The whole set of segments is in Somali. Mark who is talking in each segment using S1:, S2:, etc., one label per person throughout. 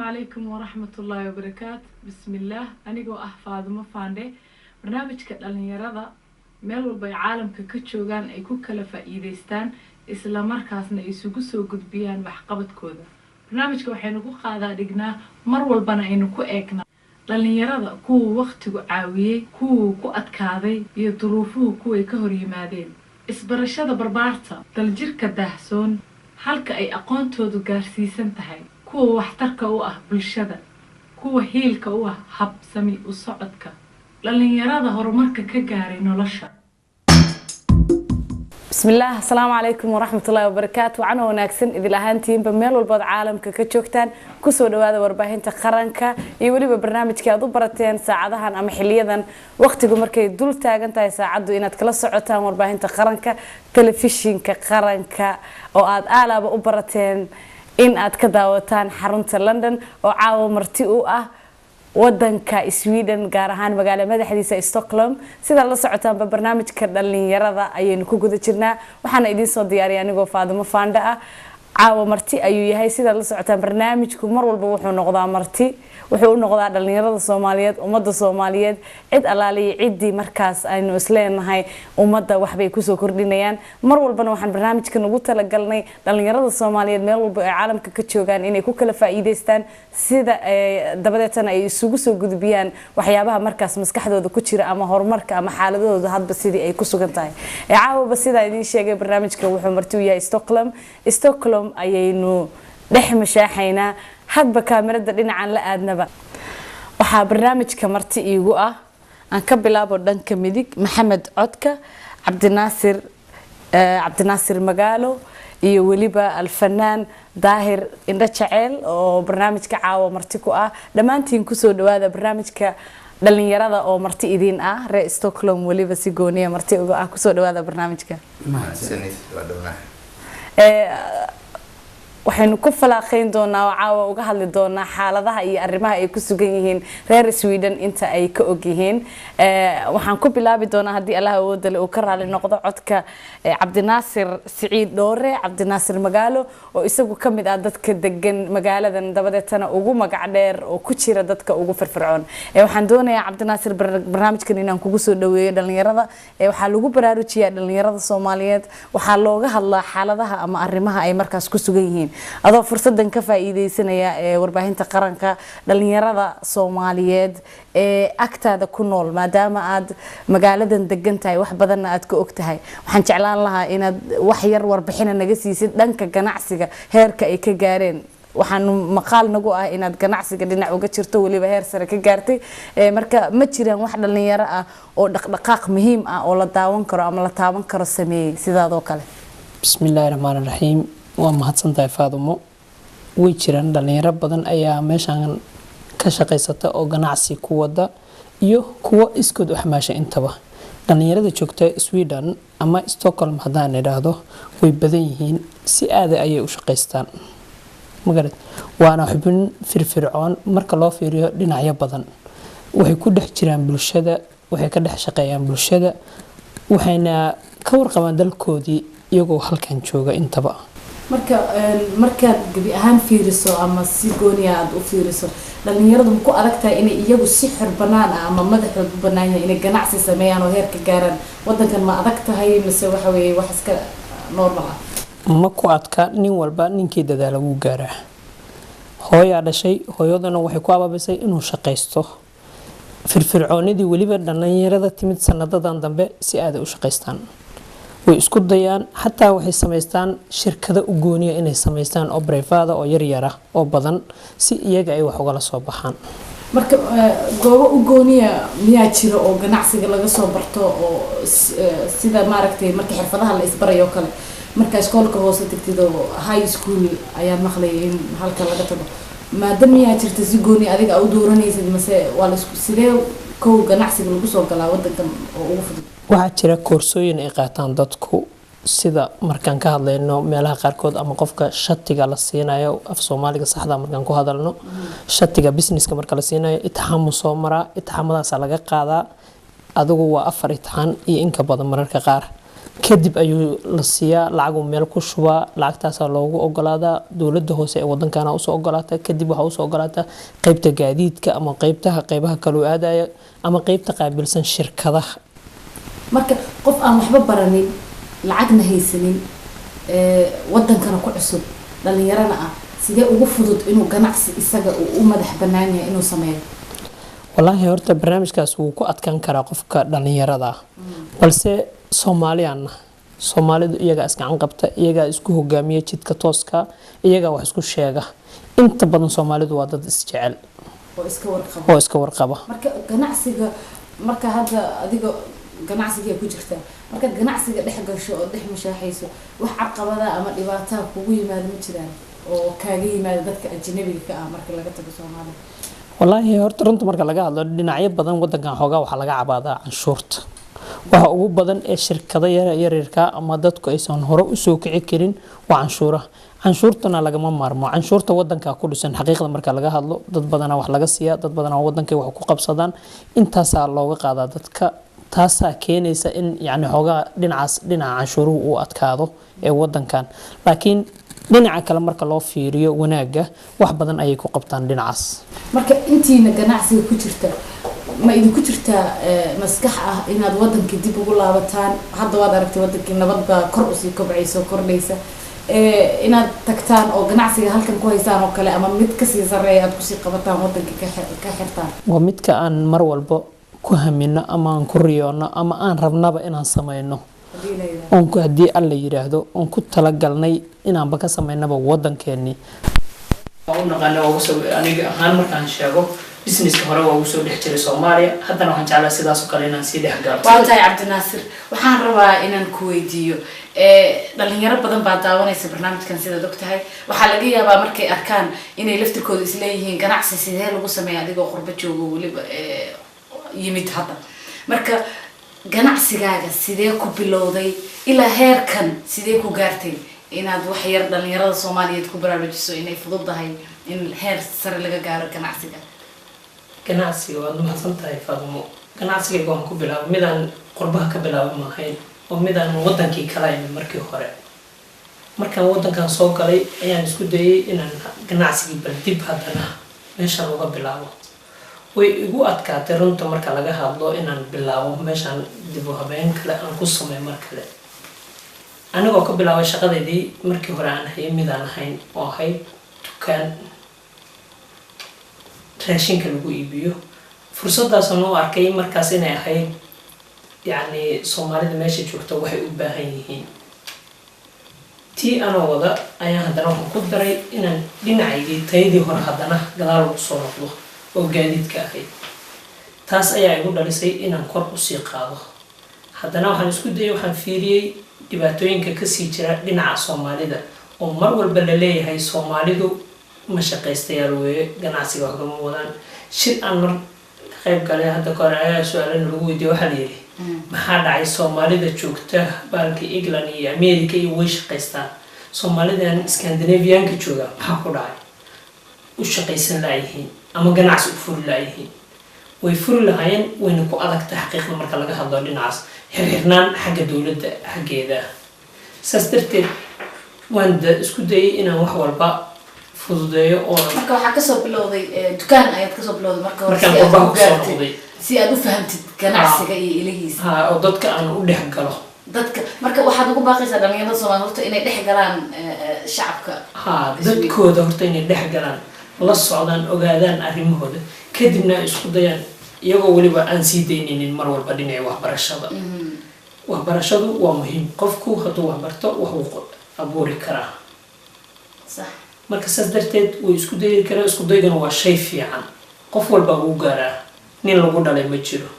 S1: عليكم ورحمة الله وبركاته. بسم الله. أنا جو فاطمة فاندي. برنامج كدلنيرada meel walba caalamka ka joogan ay ku kala faa'iideystaan isla markaasna ay isugu soo gudbiyaan waxqabadkooda. Barnaamijka waxaynu ku qaadaa dhignaa mar walbana aynu ku eegnaa dhalinyarada kuwa waqtigu caawiyay, kuwa ku adkaaday iyo duruufuhu kuwa ka hor yimaadeen. Isbarashada barbaarta, daljirka daahsoon, halka ay aqoontoodu gaarsiisan tahay, kuwa waxtarka u ah bulshada, kuwa hiilka u ah habsami u socodka. dhalinyarada horumarka ka gaaray nolosha.
S2: bismillaah, assalaamu calaykum waraxmatullaahi wabarakaatu. Waxaan wanaagsan idil ahaantiinba meel walba caalamka ka joogtaan ku soo dhawaada warbaahinta qaranka iyo waliba barnaamijka aad u barateen saacadahan ama xiliyadan waqtigu markay dul taagan tahay saacadu inaad kala socotaan warbaahinta qaranka, telefishinka qaranka oo aad aalaaba u barateen in aad ka daawataan xarunta London oo caawa marti u ah wadanka Sweden gaar ahaan magaalada madaxdiisa Stockholm. sida la socotaan barnaamijka dhalinyarada ayaynu ku guda jirnaa. waxaan idin soo diyaariyay anigoo Faadimo Faanda ah. caawa marti ayuu yahay. sida la socotaan barnaamijku mar walba wuxuu noqdaa marti, wuxuu u noqdaa dhalinyarada Soomaaliyeed, ummadda Soomaaliyeed, cid alaaliye cidii markaas aynu isleenahay ummadda waxbay ku soo kordhinayaan. mar walbana waxaan barnaamijkan ugu talagalnay dhalinyarada Soomaaliyeed meel walba ay caalamka ka joogaan inay ku kala faa'iideystaan sida dabadeetana ay isugu soo gudbiyaan waxyaabaha markaas maskaxdooda ku jira ama horumarka ama xaaladooda hadba sidii ay ku sugan tahay. caawaba sida idin sheegay barnaamijka wuxuu marti u yahay Stockholm ayaynu dhex mashaaxaynaa hadba kaamirada dhinacan la aadnaba. waxaa barnaamijka marti iigu ah aan ka bilaabo dhanka midig Maxamed Codka, Cabdinaasir Magaalo iyo waliba alfanaan Daahir Indha Jaceyl oo barnaamijka caawa marti ku ah. dhammaantiin ku soo dhawaada barnaamijka dhalinyarada oo marti idin ah reer Stockholm waliba si gooniya marti uga ah. ku soo dhawaada barnaamijka. waxaynu ku falaaqeyn doonaa oo caawa uga hadli doonaa xaaladaha iyo arrimaha ay ku sugan yihiin reer Sweden inta ay ka og yihiin. waxaan ku bilaabi doonaa haddii Allah awood leh uu ka raali noqdo codka Cabdinaasir Siciid Dhoore, Cabdinaasir Magaalo oo isagu ka mid ah dadka degan magaaladan dabadeetana ugu magac dheer oo ku jira dadka ugu firfircoon. waxaan doonayaa Cabdinaasir barnaamijkan inaan kugu soo dhaweeyo dhalinyarada. waxaa lagu baraarujiyaa dhalinyarada Soomaaliyeed, waxaa looga hadlaa xaaladaha ama arrimaha ay markaas ku sugan yihiin. adoo fursadan ka faa'iideysanaya warbaahinta qaranka dhalinyarada Soomaaliyeed ee agtaada ku nool maadaama aad magaaladan degan tahay wax badan aad ka og tahay. waxaan jeclaan lahaa inaad wax yar warbixin naga siisid dhanka ganacsiga heerka ay ka gaareen. waxaan maqaal nagu ah inaad ganacsiga dhinac uga jirto waliba heer sare ka gaartay. marka ma jiraan wax dhalinyaro ah oo dhaqdhaqaaq muhiim ah oo la daawan karo ama la taaban karo sameeyay sidaadoo kale?
S3: bismillaahir rahmaanir rahiim. waa mahadsantahay Faadimo. way jiraan dhalinyaro badan ayaa meeshan ka shaqeysata oo ganacsi ku wada iyo kuwa iskood wax maasha intaba. dhalinyarada joogta Sweden ama Stockholm hadaan idhaahdo way badan yihiin, si aad ayay u shaqeystaan. magarad waana xubin firfircoon marka loo fiiriyo dhinacyo badan. waxay ku dhex jiraan bulshada, waxay ka dhex shaqeeyaan bulshada, waxayna ka warqabaan dalkoodii iyagoo halkan jooga intaba.
S2: markaad gabi ahaan fiiriso ama si gooni aad u fiiriso dhalinyaradu ku adagtahay inay iyagu si xor banaan ah ama madaxooda u banaan yahay inay ganacsi sameeyaan oo heerka gaaraan wadankan ma adag tahay mise waxa weeye wax iska normal ah?
S3: ma ku adka, nin walba ninkii dadaal ugu gaaraa. hooyaa dhashay, hooyaduna waxay ku abaabisay inuu shaqeysto. firfircoonidii waliba dhalinyarada timid sanadadan dambe si aad u shaqeystaan. way isku dayaan xataa waxay sameystaan shirkado u gooniya inay sameystaan oo private oo yar yar ah oo badan si iyaga ay wax uga la soo baxaan.
S2: marka goobo u gooniya miyaa jira oo ganacsiga laga soo barto oo sida maaragtay marka xirfadaha la isbarayo kale marka iskoolka hoose tagtid oo high school ayaa maqlay in halka laga tago maadaama miyaa jirta si gooni adiga u dooranaysid mase waa la isku sidee kow ganacsiga lagu soo galaa wadankan oo ugu fudud?
S3: waxaa jira koorsooyin ay qaataan dadku sida markaan ka hadlayno meelaha qaarkood ama qofka shatiga la siinayo af Soomaaliga saxda markaan ku hadalno shatiga businesska marka la siinayo itixaam soo maraa, itixaamadaas laga qaadaa. adigu waa 4 itixaan iyo in ka badan mararka qaar kadib ayuu la siiyaa lacag uu meel ku shubaa lacagtaasaa loogu ogolaadaa dowladda hoose ee wadankana usoo ogolaata kadib waxaa usoo ogolaata qeybta gaadiidka ama qeybaha kaloo aadaya ama qeybta qaabilsan shirkadaha.
S2: marka qof aan waxba baranin lacagna haysanin wadankana ku cusub dhalinyarana ah sidee ugu fudud inuu ganacsi isaga u madax bannaan yahay inuu sameeyo?
S3: wallaahi horta barnaamijkaas wuu ku adkaan karaa qofka dhalinyarada balse Soomaalidu iyagaa isgacan qabta iyagaa isku hogaamiya jidka tooska iyagaa wax isku sheega inta badan Soomaalidu waa dad isjecel oo iska warqaba.
S2: marka ganacsiga marka hadda adiga ganacsiga ku jirta marka ganacsiga dhex gasho oo dhex mushaaxayso wax caqabada ama dhibaato kugu yimaado ma jiraan oo kaaga yimaado dadka ajnabiga ka ah marka laga tago Soomaaliya?
S3: wallaahi horta runta marka laga hadlo dhinacyo badan wadankan xoogaa waxa laga cabaadaa canshuurta waxa ugu badan ee shirkada yaryarka ama dadku aysan hore u soo kici karin waa canshuurtana lagama maarmo canshuurta wadanka ku dhisan xaqiiqda marka laga hadlo dad badan wax laga siiya dad badan wadankay wax ku qabsadaan intaas looga qaadaa dadka taasa keenaysa in yani xoogaa dhinaca canshuuruhu uu adkaado ee wadankan laakiin dhinaca kale marka loo fiiriyo wanaaga wax badan ayay ku qabtaan dhinacaas.
S2: marka intiina ganacsiga ku jirta ma idinku jirtaa maskax ah inaad wadankii dib ugu laabataan hadda waad aragtay wadankii nabad baa kor usii kobcayso kordhaysa inaad tagtaan oo ganacsiga halkan ku haysaan oo kale ama mid kasii sareeya aad kusii qabataan wadankii ka xirtaan?
S3: waa midka aan mar walba ku hamino ama aan ku riyoono ama aan rabnaba inaan sameyno oonku haddii alla yiraahdo oon ku talagalnay inaanba ka sameynaba wadankeenii.
S4: u naqaana aniga ahaan markaan sheego businesska hore waa ugu soo dhex jiray Soomaaliya haddana waxaan jeclaa sidaas oo kale inaan sii dhex gaaro.
S2: waa tahay Cabdinaasir waxaan rabaa inaan ku weydiiyo dhalinyaro badan baa daawanaysa barnaamijkan sida ogtahay waxaa laga yaabaa markay arkaan inay laftirkooda isleeyihiin ganacsi sidee lagu sameeyaa adigoo qurbo joogo waliba yimid hadda marka ganacsigaaga sidee ku bilowday ilaa heerkan sidee ku gaartay inaad wax yar dhalinyarada Soomaaliyeed ku baraarujiso inay fududahay in heer sare laga gaaro ganacsiga?
S4: ganacsiga waa mahadsantahay Faadumo. ganacsiga waxaan ku bilaabay midaan qurbaha ka bilaabay ma ahayn oo midaan wadankii kala imid markii hore markaan wadankan soo galay ayaan isku dayay inaan ganacsiga bal dib haddana meeshaan uga bilaabo way igu adkaatay runta marka laga hadlo inaan bilaabo meeshaan dib u habeyn kale aan ku sameeyo mar kale anigoo ka bilaabay shaqadeedii markii hore aan hayay midaan ahayn oo ahayd dukaan raashinka lagu iibiyo fursadaas aan u arkay markaas inay ahayd yani Soomaalida meesha joogta waxay u baahan yihiin tii ana wada ayaan haddana waxaan ku daray inaan dhinacaygii taydii hore haddana gadaal ugu soo noqdo oo gaadiidka ahayd taas ayaa igu dhalisay inaan kor u sii qaado haddana waxaan isku dayay waxaan fiiriyay dhibaatooyinka ka sii jira dhinaca Soomaalida oo mar walba la leeyahay Soomaalidu ma shaqaystayaal weeye ganacsiga wax kama wadaan shir aan mar qayb galay hadda ka hor ayaa su'aalan lagu weydiiyay waxa la yiri maxaa dhacay Soomaalida joogta baalkii England iyo America iyo way shaqaystaan Soomaalidan Scandinavian ka jooga maxaa ku dhacay u shaqaysan laayihiin ama ganacsi u furi laayihiin way furi lahaayeen wayna ku adag taxqiiqda marka laga hadlo dhinacaas xirnaan xagga dawladda xaggeeda saas darteed waan isku dayay inaan wax walba fududeeyo oo
S2: marka waxa ka soo bilowday dukaan ayaad ka soo bilowday marka hore si aad u fahamtid ganacsiga iyo ilahiisa
S4: oo dadka aan u dhex galo
S2: dadka marka waxaad ugu baaqaysaa dhalinyarada Soomaaliyeed horta inay dhex galaan shacabka
S4: dadkooda horta inay dhex galaan la socdaan ogaadaan arrimahooda kadibna isku dayaan iyagoo waliba aan sii daynaynin mar walba dhinaca waxbarashada waxbarashadu waa muhiim qofku hadduu wax barto wuxuu abuuri karaa
S2: sax
S4: marka saas darteed way isku dayi karaa isku daygana waa shay fiican qof walba uu gaaraa nin lagu dhalay ma jiro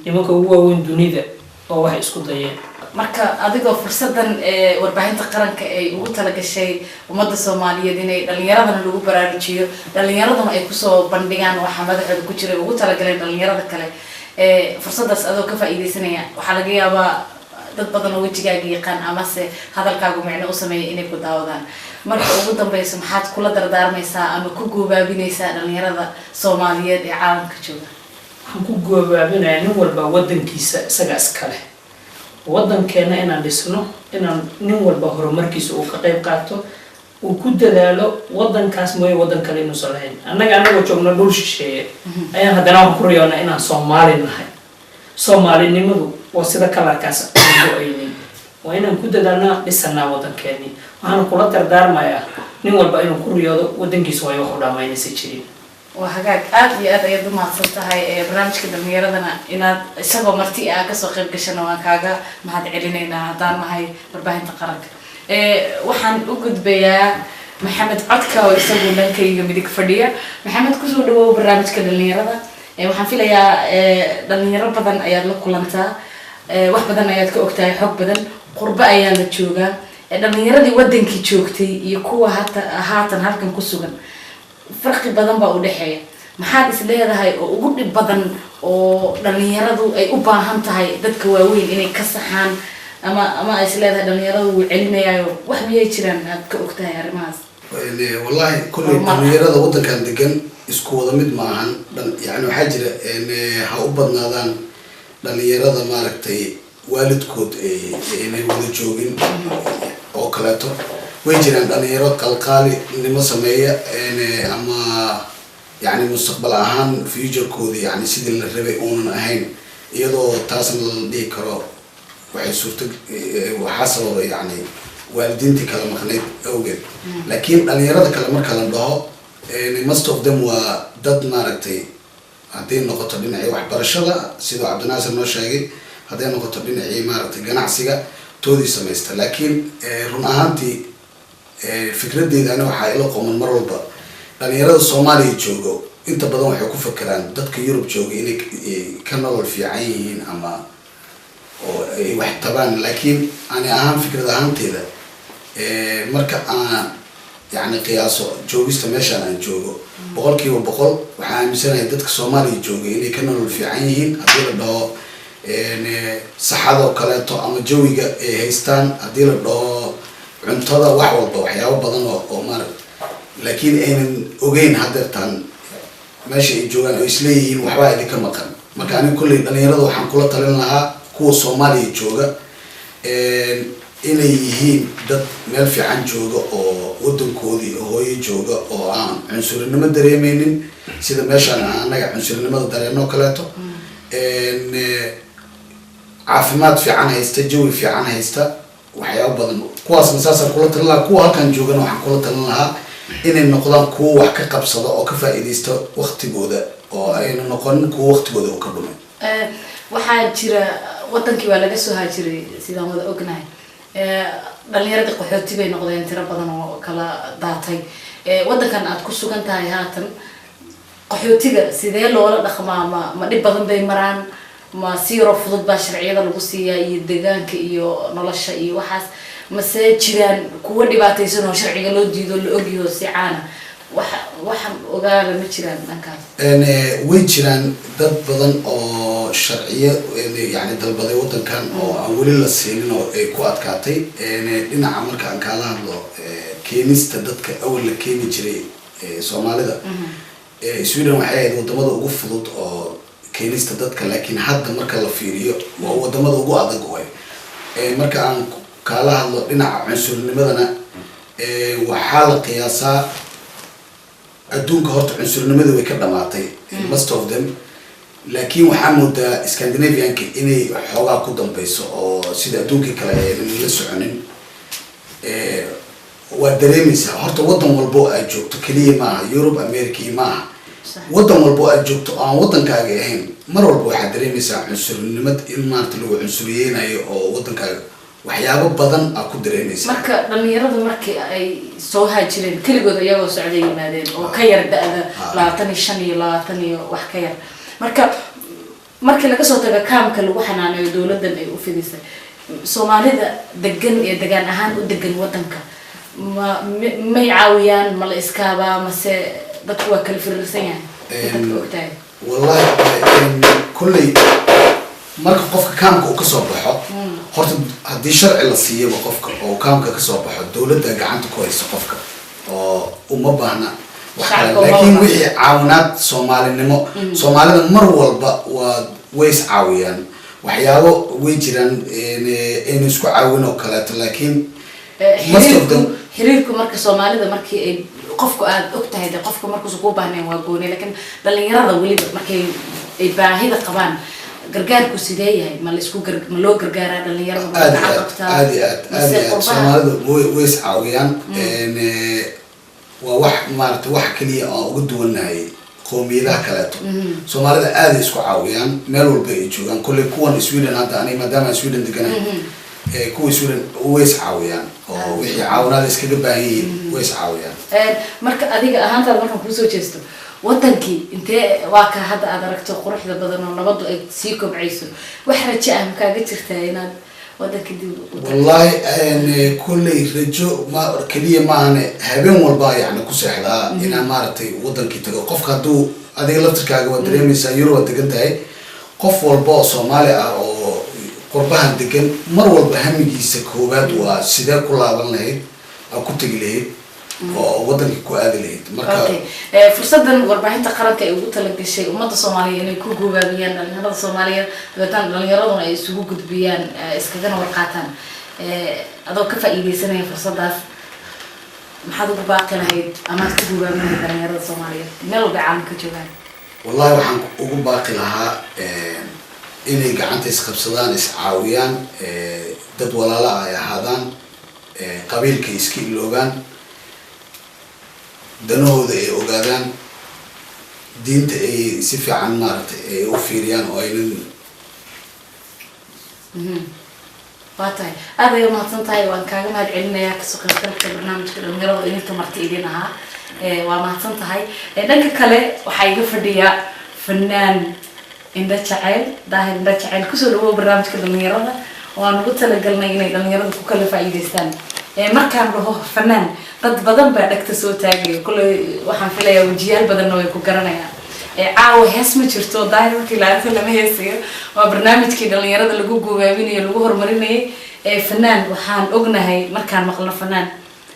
S4: nimanka ugu waaweyn dunida oo wax isku dayeen
S2: marka adigoo fursadan warbaahinta qaranka ay ugu talagashay ummadda Soomaaliyeed inay dhalinyaradana lagu baraarujiyo dhalinyaraduna ay ku soo bandhigaan waxa madaxooda ku jira ugu talagaleen dhalinyarada kale fursadaas adoo ka faa'iideysanaya waxa laga yaabaa dad badan oo wajigaaga yaqaan ama se hadalkaagu macno u sameeyo inay ku daawadaan marka ugu dambayso maxaad kula dardaarmaysaa ama ku goobaabinaysaa dhalinyarada Soomaaliyeed ee caalamka jooga?
S4: waxaan ku goobaabinayaa nin walba wadankiisa isaga iska leh waddankeena inaan dhisno inaan nin walba horumarkiisa uu ka qayb qaato uu ku dadaalo waddankaas mooye waddan kale inuusan lahayn anagoo joogno dhul shisheeye ayaan haddana waxaan ku riyoonaa inaan Soomaali nahay Soomaalinimadu waa sida kalarkaas aynin waa inaan ku dadaalnaa dhisnaa waddankeeni waxaan kula dardaarmayaa nin walba inuu ku riyoodo waddankiisa way wax u dhamaynaysa jirin
S2: وهاجاك أدي أدي يدوم عصرتها هاي برنامج كده ميردنا إن سبب مرتي أكسر قيب قشنا وكاجا ما هاد علينا هدان ما هاي بربعين تقرق وحن وجد بيا محمد عتكة ويسوي لنا كي يمديك فردية محمد كسر دو برنامج كده ميردنا وحن في ليا دنيرة بدن أياد لكلنتا واحد بدن أياد كأكتاي حب بدن قرب أياد لتشوجا دنيرة دي ودن كي تشوكتي يكوا هاتن هالكم كسوجن فرق بدن بقى ودحية محاد إسليه هاي وجود بدن ودنيرة أي أباهم تهاي دتك واوين إني كسحان أما إسليه دنيرة وعلمية واحد يجرن كأكتها يا رماز
S5: والله كل دنيرة وده كان دقن إسكو ضمد معهن يعني حاجة إن هأبضنا ذان دنيرة ما ركتي والد كود إنه ولد جوجين أو كلاته ويجرن دنيرة قلقالي إنما سمية إن أما يعني مستقبل أهان فيوجر كود يعني سيد الربع أون أهين يدو تاسن ديكرو waxay suurto waxaasoo yani waalidiintii kala maqnayd awgeed laakiin dhalinyarada kale marka la dhaho most of them waa dad maaragtay hadday noqoto dhinacii waxbarashada sidoo Cabdinaasir noo sheegay hadday noqoto dhinacii maaragtay ganacsiga toodii samaysta laakiin run ahaantii fikradeedana waxaa ila qoman mar walba dhalinyarada Soomaaliya joogo inta badan waxay ku fakaraan dadka Yurub jooga inay ka nolol fiican yihiin ama wax taban laakiin ani ahaan fikrada ahaanteeda marka aan yani qiyaaso joogista meeshaan aan joogo boqolkiiba boqol waxaan aaminsanahay dadka Soomaaliya jooga inay ka nolol fiican yihiin haddii la dhaho saxado kaleeto ama jawiga ay haystaan haddii la dhaho cuntada wax walba waxyaabo badan oo mar laakiin aynan ogeyn hadeertaan meesha ay joogaan oo isleeyihiin waxba idinka maqan marka ani kulli dhalinyarada waxaan kula talin lahaa kuwa Soomaaliya jooga inay yihiin dad meel fiican jooga oo wadankoodii hooyo jooga oo aan cunsurinimo dareemeynin sida meeshaan anaga cunsurinimada dareeno kaleeto caafimaad fiican haysta jawi fiican haysta waxyaabo badan kuwaas masaasar kula talin lahaa kuwa halkan joogana waxaan kula talin lahaa inay noqdaan kuwa wax ka qabsada oo ka faa'iideysta waqtigooda oo ayna noqonin kuwa waqtigooda oo ka dhumay
S2: waxaa jira wadankii waa laga soo haajiray sidaan wada ognahay dhalinyarada qaxooti bay noqdeen tiro badan oo kala daatay wadankan aad ku sugan tahay haatan qaxootiga sidee loola dhaqmaa ma dhib badan bay maraan ma siiro fudud baa sharciyada lagu siiyaa iyo deegaanka iyo nolosha iyo waxaas mase jiraan kuwa dhibaataysan oo sharciga loo diido la ogyahay si caana waxaan ogaala ma jiraan dhankaas
S5: way jiraan dad badan oo sharciyo yani dalbaday wadankan oo aan weli la siinin oo ay ku adkaatay dhinaca marka aan kala hadlo keenista dadka awal la keeni jiray Soomaalida Sweden waxay ahayd wadamada ugu fudud oo keenista dadka laakiin hadda marka la fiiriyo waa wadamada ugu adag oo marka aan kala hadlo dhinaca cunsurnimadana waxaa la qiyaasaa adduunka horta cunsurnimada way ka dhamaatay most of them laakiin waxaa moodaa Scandinavianka inay xoogaa ku dambayso oo sida adduunka kale ay la soconin waa dareemaysaa horta wadan walbo aad joogto kaliya maaha Europe America maaha wadan walbo aad joogto aan wadankaaga ahayn mar walba waxaad dareemaysaa cunsurnimad in maanta lagu cunsuriyeenayo oo wadankaaga waxyaabo badan aad ku dareemaysaa
S2: marka dhalinyarada markii ay soo haajireen kaligood iyagoo socday yimaadeen oo ka yar da'da 25 iyo 20 iyo wax ka yar markii laga soo tago kaamka lagu xanaaneeyo dawladdan ay u fidisay Soomaalida degan ee degan ahaan u degan wadanka ma caawiyaan ma la iskaaba mase dadku waa kala firirsan yahay dadku ogtahay
S5: wallahi kulli marka qofka kaamka uu ka soo baxo horta haddii sharci la siiyo qofka oo kaamka ka soo baxo dawladda gacanta ku hayso qofka oo uma baahna laakiin wixii caawinaad Soomaalinimo Soomaalida mar walba waa ways caawiyaan waxyaabo way jiraan aynu isku caawin oo kaleeto laakiin most of them
S2: xiriirku marka Soomaalida markii ay qofku aad ogtahay qofku markuu soo baahneen waa gooni laakiin dhalinyarada waliba markay ay baahida qabaan gargaarku sidee yahay ma loo gargaaraa dhalinyarada
S5: aad Soomaalida way is caawiyaan waa wax maaragtay wax kaliya oo ugu duwanahay qoomiyadaha kaleeto Soomaalida aad isku caawiyaan meel walba ay joogaan kulli kuwan Sweden hadda aniga maadaama Sweden deganahay kuwa Sweden way is caawiyaan oo wixii caawinaad iskaga baahan yihiin way is caawiyaan
S2: marka adiga ahaantaad markaan ku soo jeesto wadankii intee waa ka hadda aad aragto quruxda badan oo nabadu ay sii kobcayso wax rajo ah kaaga jirtaa inaad wadankii dib
S5: wallahi kulli rajo ma kaliya maahane habeen walba yani ku seexdaa inaan maaragtay wadankii tago qofka haduu adiga laftirkaaga waa dareemaysaa Europe degan tahay qof walba oo Soomaali ah oo qurbahan degan mar walba hamigiisa koobaad waa sidee ku laaban lahayd oo ku tagi lahayd oo wadankii ku aadi lahayd marka
S2: fursadan warbaahinta qaranka ay ugu talagashay ummadda Soomaaliyeed inay ku go'aamiyaan dhalinyarada Soomaaliyeed dhalinyaraduna ay isugu gudbiyaan iskagana warqaataan adoo ka faa'iideysanaya fursadaas maxaad ugu baaqi lahayd ama ku go'aaminay dhalinyarada Soomaaliyeed meel walba caalamka joogaan
S5: wallahi waxaan ugu baaqi lahaa inay gacanta isqabsadaan is caawiyaan dad walaala ay ahaadaan qabiilka iska iloogaan danahooda ay ogaadaan diinta ay si fiican maaragtay ay u fiiriyaan oo aynan
S2: waatahay aad ay mahadsan tahay waan kaaga mahad celinayaa kasoo qaybgalka barnaamijka dhalinyarada idinka marti idin ahaa waa mahadsan tahay dhanka kale waxaa iga fadhiya fanaan indha jacayl daahir indha jacayl kusoo dhawow barnaamijka dhalinyarada waan ugu talagalnay inay dhalinyarada ku kala faa'iideystaan markaan dhaho fanaan dad badan baa dhagta soo taagaya kulay waxaan filayaa wajiyaal badanna way ku garanayaan caawa hees ma jirto daahir markii la arko lama heesayo waa barnaamijkii dhalinyarada lagu go'aaminayo lagu horumarinayay fanaan waxaan ognahay markaan maqlo fanaan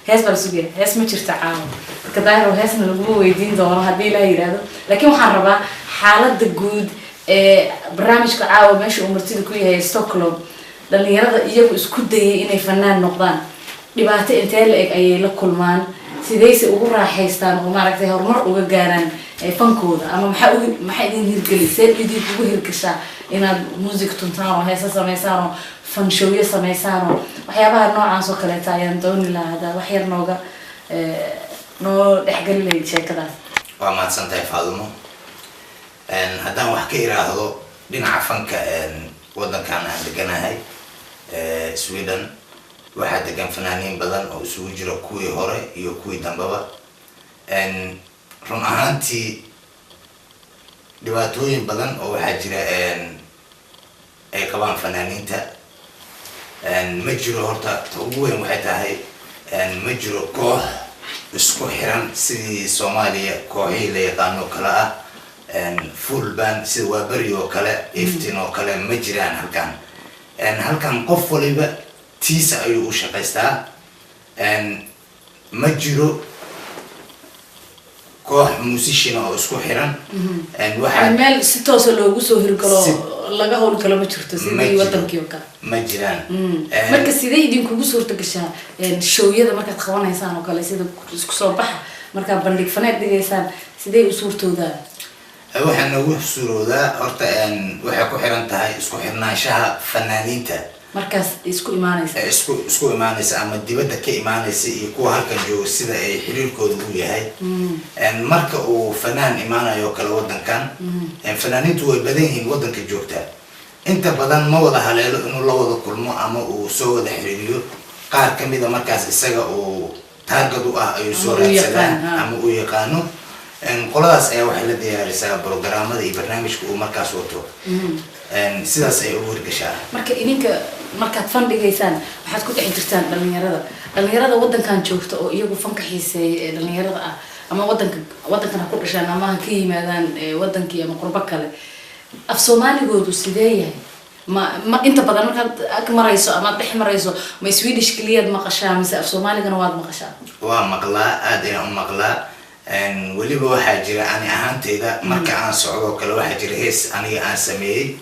S2: hees baa la sugaya hees ma jirto caawa marka daahir heesna laguma weydiin doono haddii la yidhaahdo laakiin waxaan rabaa xaaladda guud barnaamijka caawa meesha uu martida ku yahay Stockholm dhalinyarada iyagu isku dayay inay fanaan noqdaan dhibaato intee la eg ayay la kulmaan sidayse ugu raaxaystaan oo maaragtay horumar uga gaaraan fankooda ama maxaa idin hirgelisay idin ugu hirgashaa inaad music tuntaan oo heesa samaysaan oo fan showyo samaysaan oo waxyaabaha noocaas oo kaleeta ayaan dooni lahaa wax yar nooga noo dhexgali lahayd sheekadaas
S6: waa mahadsantahay Faadumo haddaan wax ka iraahdo dhinaca fanka wadankan aan deganahay Sweden waxaa degan fanaaniin badan oo isugu jira kuwii hore iyo kuwii dambaba run ahaantii dhibaatooyin badan oo waxaa jira ay qabaan fanaaniinta ma jiro horta ugu weyn waxay tahay ma jiro koox isku xiran sidii Soomaaliya kooxihii la yaqaano kala ah full band sida Waaberi oo kale Iftiin oo kale ma jiraan halkan qof waliba tiisa ayuu u shaqaystaa ma jiro koox musician oo isku xiran
S2: waxa meel si toos ah loogu soo hirgalo laga howl kala ma jirto sidii wadankii oo kale
S6: ma jiraan
S2: marka sidee idin kugu suurta gashaa showyada markaad qabanaysaan oo kale sida isku soo baxa marka bandhig faneed dhigaysaan sidee u suurtoodaa
S6: waxaan ugu suuroodaa horta waxay ku xiran tahay isku xirnaanshaha fanaaniinta
S2: markaas isku
S6: imaanaysa ama dibadda ka imaanaysa iyo kuwa halkan jooga sida ay xiriirkooda u yahay marka uu fanaan imaanayo kala wadankan fanaaniintu way badan yihiin wadanka joogta inta badan ma wada haleelo inuu la wada kulmo ama uu soo wada xiriiriyo qaar kamida markaas isaga uu taagad u ah ayuu soo raadsadaan ama uu yaqaano qoladaas ayaa waxay la diyaarisaa programmada iyo barnaamijka uu markaas wato sidaas ay ugu hirgashaa
S2: marka idinka markaad fandhigaysaan waxaad ku dhex jirtaan dhalinyarada wadankan joogta oo iyagu fanka xiiseeya ee dhalinyarada ah ama wadankan ha ku dhashaan ama ha ka yimaadaan wadankii ama qurbo kale af Soomaaligoodu sidee yahay ma inta badan markaad ag marayso ama dhex marayso ma Swedish kaliya maqashaa mise af Soomaaligana waad maqashaa
S6: waa maqlaa aad ayaan u maqlaa weliba waxaa jira ani ahaanteyda marka aan socdo kale waxaa jira hees aniga aan sameeyey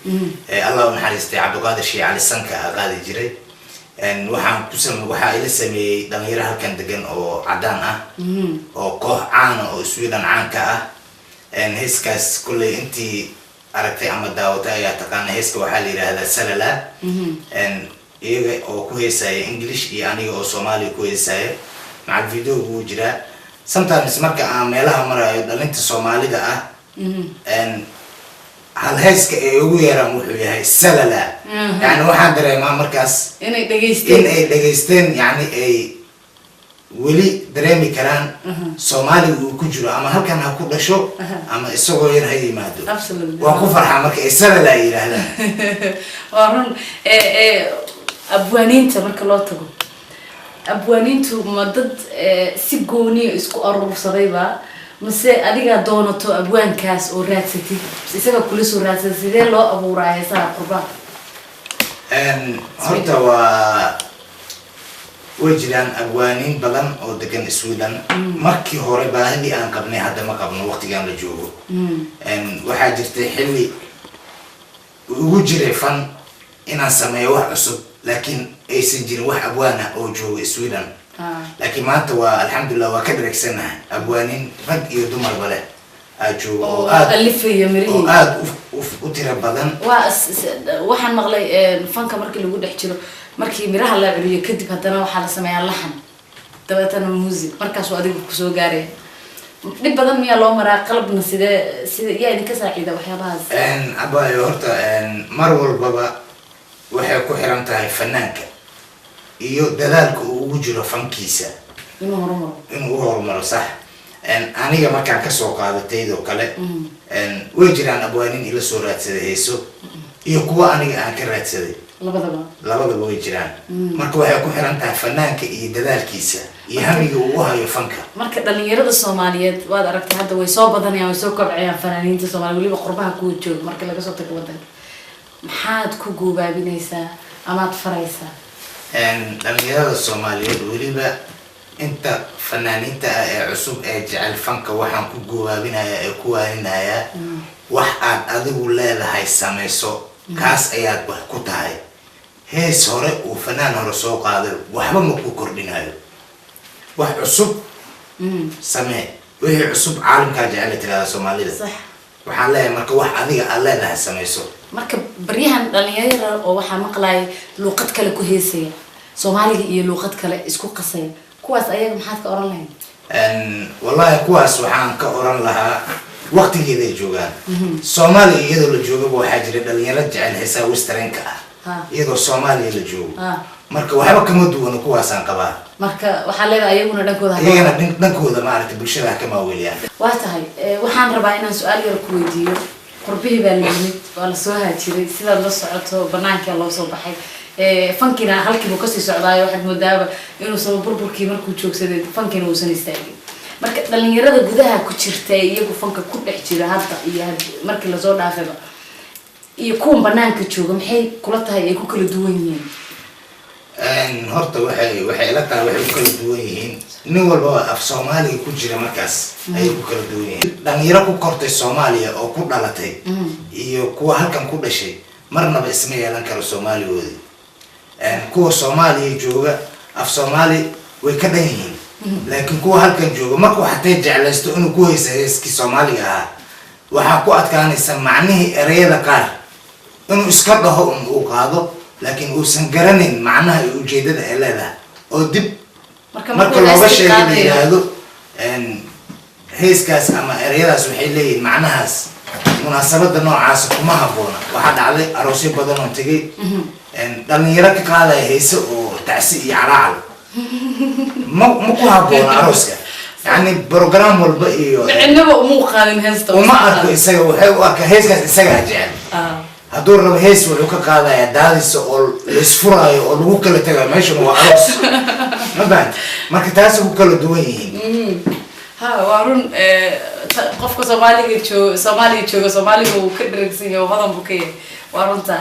S6: allah u naxariistay cabdiqaadir shii cali sanka aa qaadi jiray waxaa ila sameeyey dhalinyaro halkan degan oo cadaan ah oo koox caana oo Sweden caanka ah heeskaas kulley intii aragtay ama daawatay ayaa taqaana heeska waxaa la yidhaahdaa salala iyaga oo ku heesaya English iyo aniga oo Soomaali ku heesaya macal video buu jiraa sometimes marka aan meelaha marayo dhalinta Soomaalida ah hal heeska ee ugu yaraan wuxuu yahay salala yani waxaan dareemaa markaas
S2: inay
S6: dhageysteen yani ay weli dareemi karaan Soomaaliga uu ku jiro ama halkan ha ku dhasho ama isagoo yar ha yimaado waan ku farxaa marka ay salala yiraahdaan
S2: warun abwaaniinta marka loo tago abwaaniintu ma dad si gooni isku urursadayba mase adiga doonato abwaankaas oo raadsatid isaga kula soo raadsatid sidee loo abuuraa heesaha qurbaan
S6: horta waa way jiraan abwaaniin badan oo degan Sweden markii hore baahidii aan qabnay hadda ma qabno waqtigan la joogo waxaa jirtay xilli ugu jiray fan inaan sameeyo wax cusub laakiin aysan jirin wax abwaana oo jooga Sweden laakiin maanta waa alxamdulillah waa ka dhereegsanahay abwaaniin rag iyo dumarba leh jooga oo aad u tira badan
S2: waxaan maqlay fanka markii lagu dhex jiro markii miraha la celiyo kadib haddana waxaa la sameeyaa laxan dabeetana music markaas oo adigu ku soo gaaray dib badan miyaa loo maraa qalabna sida yaa idinka saaciida waxyaabahaas
S6: abaayo horta mar walbaba waxay ku xiran tahay fanaanka iyo dadaalka uu ugu jiro fankiisa inuu horumaro sax aniga markaan kasoo qaadataydo kale way jiraan abwaaniin ila soo raadsaday heeso iyo kuwa aniga aan ka raadsaday labadaba way jiraan marka waxay ku xiran tahay fanaanka iyo dadaalkiisa iyo hamiga uu hayo fanka
S2: marka dhalinyarada Soomaaliyeed waad aragtay hadda way soo badanayaan way soo kobcayaan fanaaniinta Soomaaliyeed waliba qurbaha ku jooga marka laga soo tago wadanka maxaad ku goobaabinaysaa amaad faraysaa
S6: dhalinyarada Soomaaliyeed waliba inta fanaaniinta ee cusub ee jecel fanka waxaan ku goobaabinayaa ee ku waaninayaa wax aad adigu leedahay samayso kaas ayaad wax ku tahay hees hore uu fanaan hore soo qaaday waxba ma ku kordhinayo wax cusub samee wixii cusub caalamka jecel tirada Soomaalida waxaan leeyahay marka wax adiga aad leedahay samayso
S2: marka baryahan dhalinyaro oo waxa maqlay luqad kale ku heesaya Soomaaliga iyo luqad kale isku qasay kuwaas ayaga maxaad ka oran lahayd
S6: wallahi kuwaas waxaan ka oran lahaa waqtigeeda joogaan Soomaaliya iyadoo la joogo waxaa jira dhalinyaro jecel heesaha westernka iyadoo Soomaaliya la joogo marka waxba kama duwan kuwaasaan qabaa
S2: marka waxa leedahay ayaguna
S6: dhankooda maaragtay bulshada kama weeliyaan
S2: waa tahay waxaan rabaa inaan su'aal yar ku weydiiyo qurbihii baa la yimid waa la soo haajiray sidaad la socoto banaanka loo soo baxay fankina halkiiba kasii socdaayo waxaad moodaaba inuu soo burburkii markuu joogsaday fankina uusan istaagin marka dhalinyarada gudaha ku jirta iyagu fanka ku dhex jira hadda iyo markii la soo dhaafayba iyo kuwa banaanka jooga maxay kula tahay ay ku kala duwan yihiin
S6: horta waxay la tahay waxay ku kala duwan yihiin nin walba af Soomaaliga ku jira markaas ay ku kala duwan yihiin dhalinyaro ku kortay Soomaaliya oo ku dhalatay iyo kuwa halkan ku dhashay marnaba isma yeelan karo Soomaaligoodi kuwa Soomaaliya jooga af Soomaali way ka dhan yihiin laakiin kuwa halkan jooga markuu xatay jeclaysto inuu ku heeso heeskii Soomaaliga ah waxa ku adkaanaysa macnihii ereyada qaar inuu iska dhaho uu qaado laakiin uusan garanin macnaha iyo ujeedada ay leedahay oo dib marka looga sheegayo heeskaas ama ereyadaas waxay leeyihiin macnahaas munaasabada noocaas kuma haboona waxaa dhacday aroosyo badan oo tagay dhalinyaro ka qaadaya heese oo tacsi iyo calaacal ma ku haboona arooska يعني برنامج والبا iyo
S2: inaba uma qaadin heesta
S6: uma arko isaga waxay u arkaa heeskaas isaga jecel haduu rabo hees wuxuu ka qaadaya daadis oo isfuraayo oo lagu kala tagay meesha waa aroos ma baan marka taas ku kala duwan yihiin
S2: ha waarun qofka Soomaaliga jooga uu ka dharagsan yahay wadan buu ka yahay warunta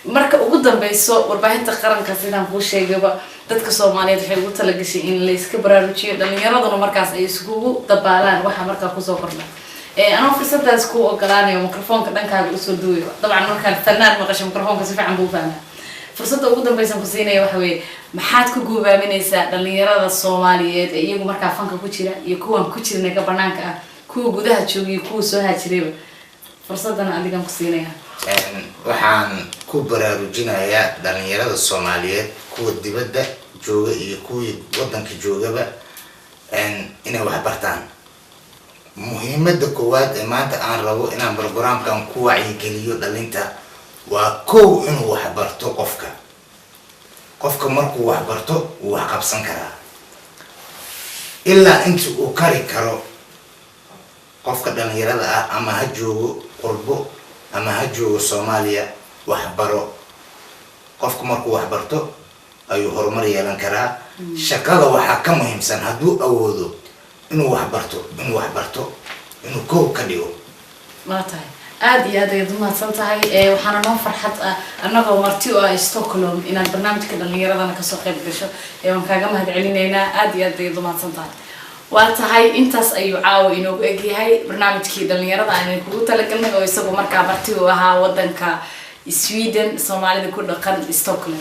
S2: marka ugu dambayso warbaahinta qaranka sidaan kuu sheegayba dadka Soomaaliyeed waxay ugu talagashay in la iska baraarujiyo dhalinyaraduna markaas ay isugu dabaalaan waxa markaa ku soo kordhay أنا في سنة سكو أقلاني وميكروفون كذا كان أسود دوي طبعا ما كان فنان ما قش ميكروفون كسيف عم بوفانا فرصة وجودهم بيسم كسينة وحوي محات كجوبا من النساء اللي يرى الصوماليات يجوا مركا فانك كوتشيرا يكون كوتشير نك برنامج كو جودها تشوي كو سوها تشريب فرصة أنا عندي كم كسينة
S6: waxaan ku baraarujinayaa dhalinyarada Soomaaliyeed kuwa dibadda jooga iyo kuwa wadanka joogaba inay wax bartaan muhiimadda koowaad ee maanta aan rabo inaan barnaamijkan ku wacyigeliyo dhalinta waa koow inuu wax barto qofka markuu wax barto uu wax qabsan karaa ilaa inta uu kari karo qofka dhalinyarada ah ama ha joogo qurbo ama ha joogo Soomaaliya wax baro qofka markuu wax barto ayuu horumar yeelan karaa shaqada waxa ka muhiimsan haduu awoodo inuu wax barto inuu koob ka dhigo
S2: ma tahay aad iyo aad ay dumaadsan tahay waxaana noo farxad ah annagoo marti oo ah Stockholm inaan barnaamijka dhalinyaradana ka soo qayb gasho waan kaaga mahadcelinaynaa aad iyo aad ay dumaadsan tahay waa tahay intaas ayuu caawa inoogu egyahay barnaamijkii dhalinyarada aan kugu talagalnay oo isagu markaa marti u ahaa wadanka Sweden Soomaalida ku dhaqan Stockholm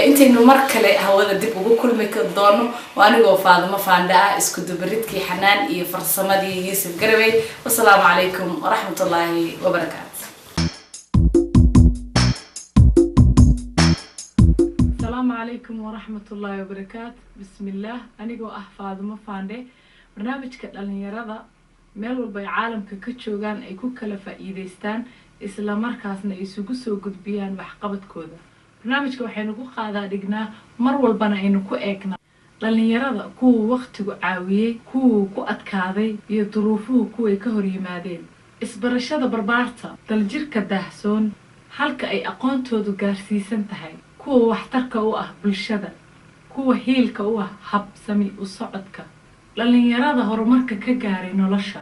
S2: intaynu mar kale hawada dib ugu kulmi doono waanigoo Faadimo Faanda isku dubaridkii Xanaan iyo farsamadii Yusuf Garabay wassalaamu calaykum waraxmatullaahi wabarakaatuh
S1: السلام عليكم ورحمة الله وبركاته بسم الله أنيقو فاطمة فاندي برنامجك dhalinyarada meel walba caalamka ka joogan ay ku kala faa'iideystaan isla markaasna ay isugu soo gudbiyaan wax qabadkooda barnaamijka waxaynu ku qaadaa dhignaa mar walbana aynu ku eegnaa dhalinyarada kuwa waqtigu caawiyay kuwa ku adkaaday iyo duruufuhu kuwa ka hor yimaadeen isbarashada barbaarta daljirka daahsoon halka ay aqoontoodu gaarsiisan tahay kuwa waxtarka u ah bulshada kuwa hiilka u ah habsami u socodka dhalinyarada horumarka ka gaaray nolosha